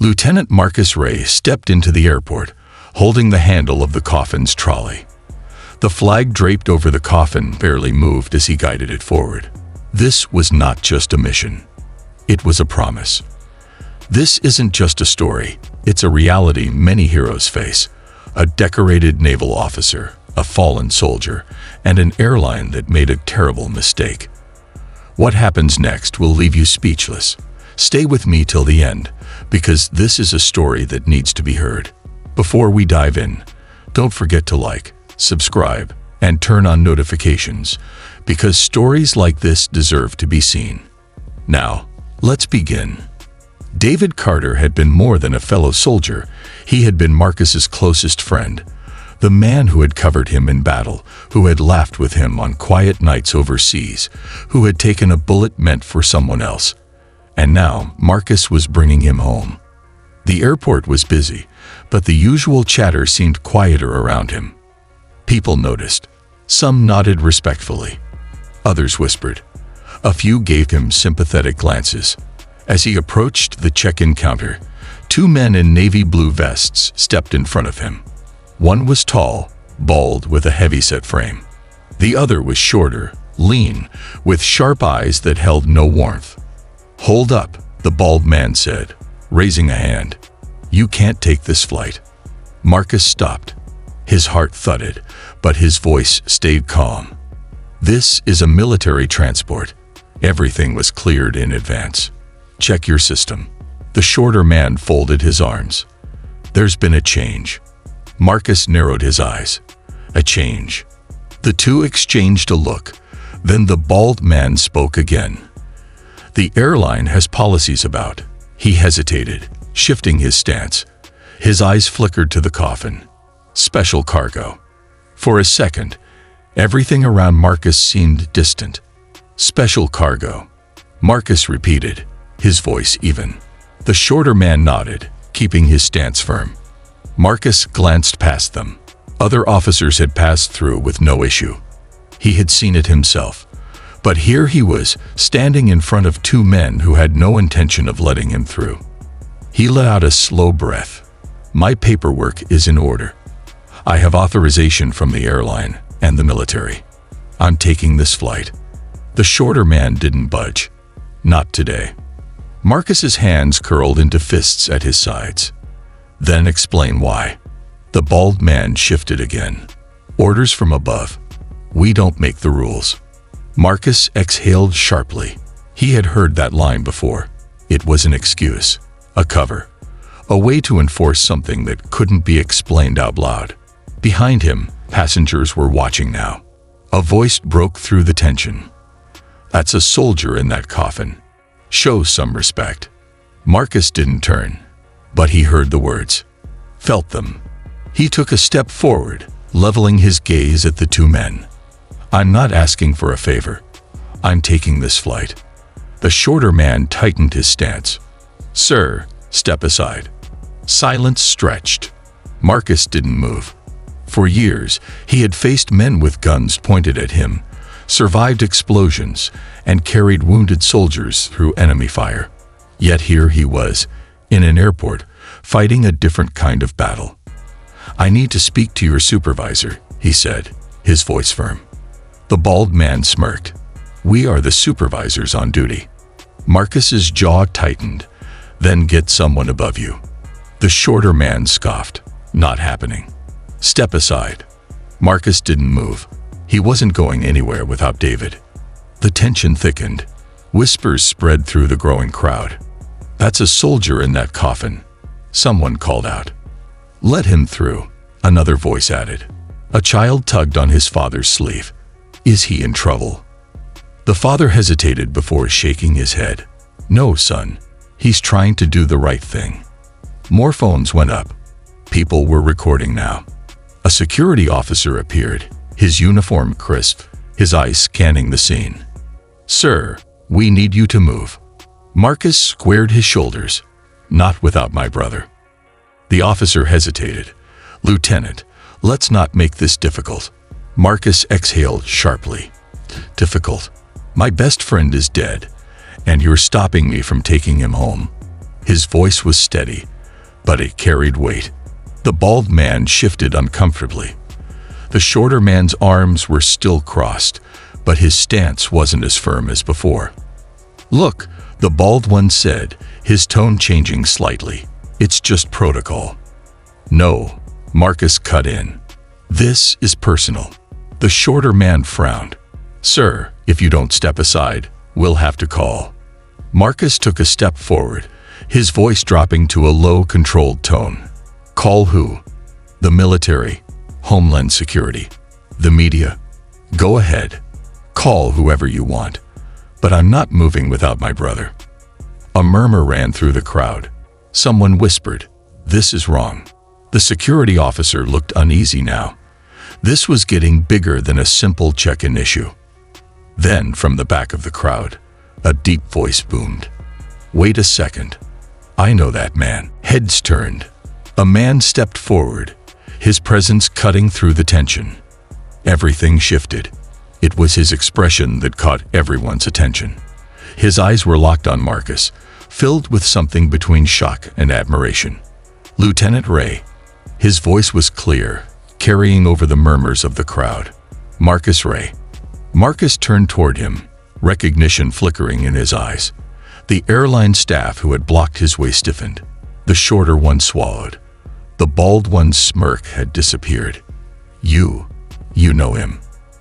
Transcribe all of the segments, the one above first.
Lieutenant Marcus Ray stepped into the airport, holding the handle of the coffin's trolley. The flag draped over the coffin barely moved as he guided it forward. This was not just a mission. It was a promise. This isn't just a story, it's a reality many heroes face. A decorated naval officer, a fallen soldier, and an airline that made a terrible mistake. What happens next will leave you speechless. Stay with me till the end, because this is a story that needs to be heard. Before we dive in, don't forget to like, subscribe, and turn on notifications, because stories like this deserve to be seen. Now, let's begin. David Carter had been more than a fellow soldier. He had been Marcus's closest friend, the man who had covered him in battle, who had laughed with him on quiet nights overseas, who had taken a bullet meant for someone else. And now Marcus was bringing him home. The airport was busy, but the usual chatter seemed quieter around him. People noticed. Some nodded respectfully. Others whispered. A few gave him sympathetic glances. As he approached the check-in counter, two men in navy blue vests stepped in front of him. One was tall, bald, with a heavy-set frame. The other was shorter, lean, with sharp eyes that held no warmth. "Hold up," the bald man said, raising a hand. "You can't take this flight." Marcus stopped. His heart thudded, but his voice stayed calm. "This is a military transport. Everything was cleared in advance. Check your system." The shorter man folded his arms. "There's been a change." Marcus narrowed his eyes. "A change." The two exchanged a look. Then the bald man spoke again. "The airline has policies about." He hesitated, shifting his stance. His eyes flickered to the coffin. "Special cargo." For a second, everything around Marcus seemed distant. "Special cargo," Marcus repeated, his voice even. The shorter man nodded, keeping his stance firm. Marcus glanced past them. Other officers had passed through with no issue. He had seen it himself. But here he was, standing in front of two men who had no intention of letting him through. He let out a slow breath. "My paperwork is in order. I have authorization from the airline and the military. I'm taking this flight." The shorter man didn't budge. "Not today." Marcus's hands curled into fists at his sides. "Then explain why." The bald man shifted again. "Orders from above. We don't make the rules." Marcus exhaled sharply. He had heard that line before. It was an excuse, a cover, a way to enforce something that couldn't be explained out loud. Behind him, passengers were watching now. A voice broke through the tension. "That's a soldier in that coffin. Show some respect." Marcus didn't turn, but he heard the words, felt them. He took a step forward, leveling his gaze at the two men. "I'm not asking for a favor. I'm taking this flight." The shorter man tightened his stance. "Sir, step aside." Silence stretched. Marcus didn't move. For years, he had faced men with guns pointed at him, survived explosions, and carried wounded soldiers through enemy fire. Yet here he was, in an airport, fighting a different kind of battle. "I need to speak to your supervisor," he said, his voice firm. The bald man smirked. "We are the supervisors on duty." Marcus's jaw tightened. "Then get someone above you." The shorter man scoffed. "Not happening." "Step aside." Marcus didn't move. He wasn't going anywhere without David. The tension thickened. Whispers spread through the growing crowd. "That's a soldier in that coffin," someone called out. "Let him through," another voice added. A child tugged on his father's sleeve. "Is he in trouble?" The father hesitated before shaking his head. "No, son. He's trying to do the right thing." More phones went up. People were recording now. A security officer appeared, his uniform crisp, his eyes scanning the scene. "Sir, we need you to move." Marcus squared his shoulders. "Not without my brother." The officer hesitated. "Lieutenant, let's not make this difficult." Marcus exhaled sharply. "Difficult? My best friend is dead, and you're stopping me from taking him home." His voice was steady, but it carried weight. The bald man shifted uncomfortably. The shorter man's arms were still crossed, but his stance wasn't as firm as before. "Look," the bald one said, his tone changing slightly. "It's just protocol." "No," Marcus cut in. "This is personal." The shorter man frowned. "Sir, if you don't step aside, we'll have to call." Marcus took a step forward, his voice dropping to a low, controlled tone. "Call who?" "The military, Homeland Security, the media. Go ahead. Call whoever you want. But I'm not moving without my brother." A murmur ran through the crowd. Someone whispered, "This is wrong." The security officer looked uneasy now. This was getting bigger than a simple check-in issue. Then, from the back of the crowd, a deep voice boomed. "Wait a second. I know that man." Heads turned. A man stepped forward, his presence cutting through the tension. Everything shifted. It was his expression that caught everyone's attention. His eyes were locked on Marcus, filled with something between shock and admiration. "Lieutenant Ray." His voice was clear, carrying over the murmurs of the crowd. "Marcus Ray." Marcus turned toward him, recognition flickering in his eyes. The airline staff who had blocked his way stiffened. The shorter one swallowed. The bald one's smirk had disappeared. You know him?"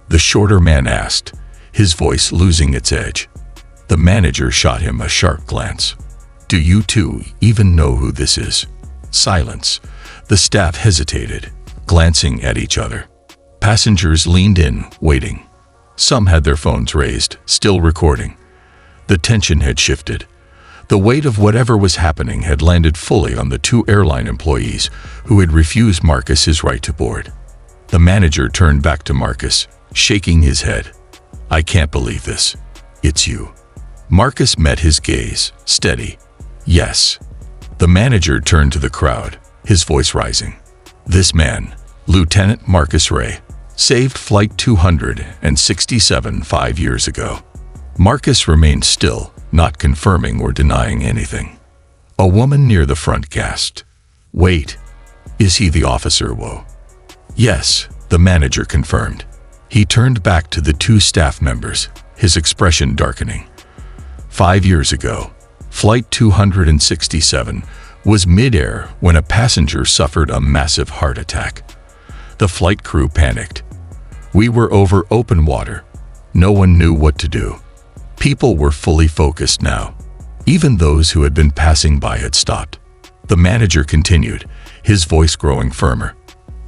the shorter man asked, his voice losing its edge. The manager shot him a sharp glance. "Do you two even know who this is?" Silence. The staff hesitated, glancing at each other. Passengers leaned in, waiting. Some had their phones raised, still recording. The tension had shifted. The weight of whatever was happening had landed fully on the two airline employees who had refused Marcus his right to board. The manager turned back to Marcus, shaking his head. "I can't believe this. It's you." Marcus met his gaze, steady. "Yes." The manager turned to the crowd, his voice rising. "This man, Lieutenant Marcus Ray, saved Flight 267 5 years ago." Marcus remained still, not confirming or denying anything. A woman near the front gasped. "Wait, is he the officer, Woe?" "Yes," the manager confirmed. He turned back to the two staff members, his expression darkening. 5 years ago, Flight 267 was mid-air when a passenger suffered a massive heart attack. The flight crew panicked. We were over open water. No one knew what to do. People were fully focused now. Even those who had been passing by had stopped. The manager continued, his voice growing firmer.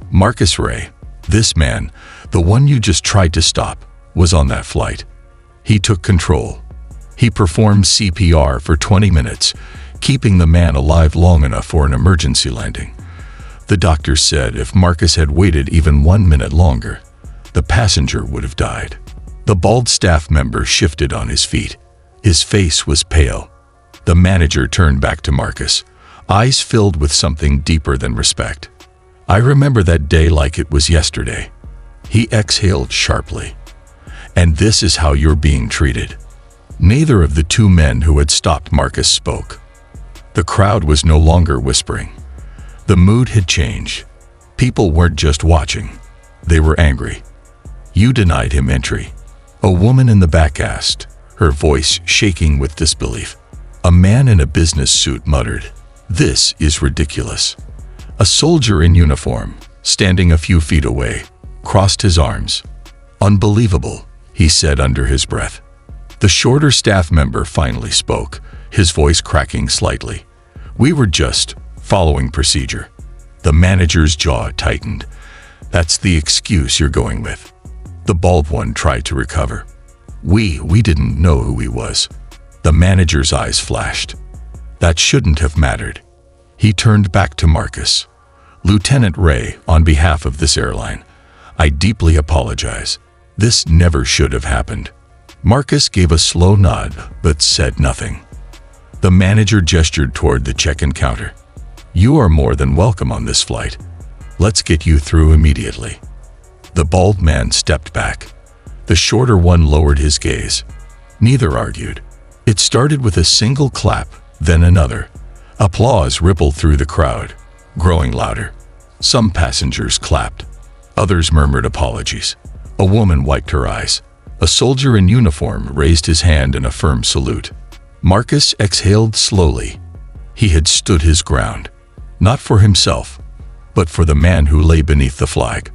"Marcus Ray, this man, the one you just tried to stop, was on that flight. He took control. He performed CPR for 20 minutes, keeping the man alive long enough for an emergency landing. The doctor said if Marcus had waited even 1 minute longer, the passenger would have died." The bald staff member shifted on his feet. His face was pale. The manager turned back to Marcus, eyes filled with something deeper than respect. "I remember that day like it was yesterday." He exhaled sharply. "And this is how you're being treated." Neither of the two men who had stopped Marcus spoke. The crowd was no longer whispering. The mood had changed. People weren't just watching. They were angry. "You denied him entry," a woman in the back asked, her voice shaking with disbelief. A man in a business suit muttered, "This is ridiculous." A soldier in uniform, standing a few feet away, crossed his arms. "Unbelievable," he said under his breath. The shorter staff member finally spoke, his voice cracking slightly. "We were just following procedure." The manager's jaw tightened. "That's the excuse you're going with." The bald one tried to recover. We didn't know who he was." The manager's eyes flashed. "That shouldn't have mattered." He turned back to Marcus. "Lieutenant Ray, on behalf of this airline, I deeply apologize. This never should have happened." Marcus gave a slow nod, but said nothing. The manager gestured toward the check-in counter. "You are more than welcome on this flight. Let's get you through immediately." The bald man stepped back. The shorter one lowered his gaze. Neither argued. It started with a single clap, then another. Applause rippled through the crowd, growing louder. Some passengers clapped. Others murmured apologies. A woman wiped her eyes. A soldier in uniform raised his hand in a firm salute. Marcus exhaled slowly. He had stood his ground, not for himself, but for the man who lay beneath the flag.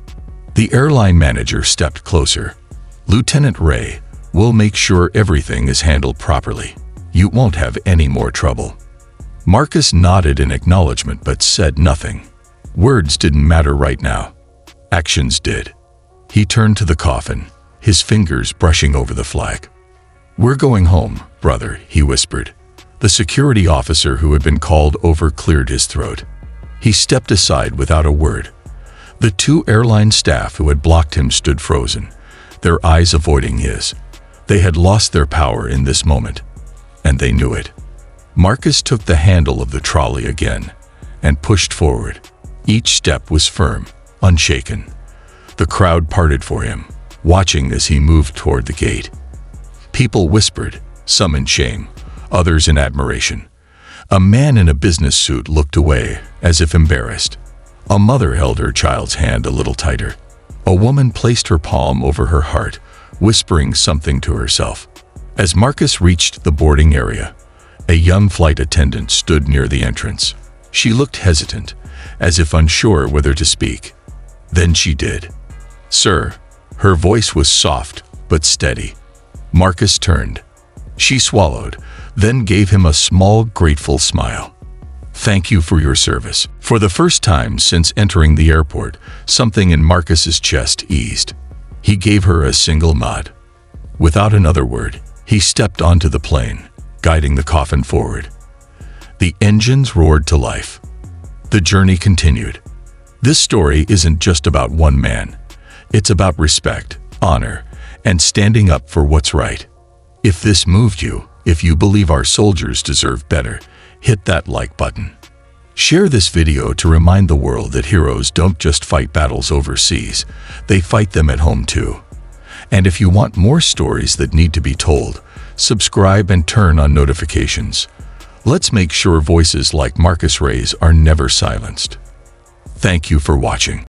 The airline manager stepped closer. "Lieutenant Ray, we'll make sure everything is handled properly. You won't have any more trouble." Marcus nodded in acknowledgement but said nothing. Words didn't matter right now. Actions did. He turned to the coffin, his fingers brushing over the flag. "We're going home, brother," he whispered. The security officer who had been called over cleared his throat. He stepped aside without a word. The two airline staff who had blocked him stood frozen, their eyes avoiding his. They had lost their power in this moment, and they knew it. Marcus took the handle of the trolley again and pushed forward. Each step was firm, unshaken. The crowd parted for him, watching as he moved toward the gate. People whispered, some in shame, others in admiration. A man in a business suit looked away, as if embarrassed. A mother held her child's hand a little tighter. A woman placed her palm over her heart, whispering something to herself. As Marcus reached the boarding area, a young flight attendant stood near the entrance. She looked hesitant, as if unsure whether to speak. Then she did. "Sir." Her voice was soft but steady. Marcus turned. She swallowed, then gave him a small, grateful smile. "Thank you for your service." For the first time since entering the airport, something in Marcus's chest eased. He gave her a single nod. Without another word, he stepped onto the plane, guiding the coffin forward. The engines roared to life. The journey continued. This story isn't just about one man. It's about respect, honor, and standing up for what's right. If this moved you, if you believe our soldiers deserve better, hit that like button. Share this video to remind the world that heroes don't just fight battles overseas, they fight them at home too. And if you want more stories that need to be told, subscribe and turn on notifications. Let's make sure voices like Marcus Ray's are never silenced. Thank you for watching.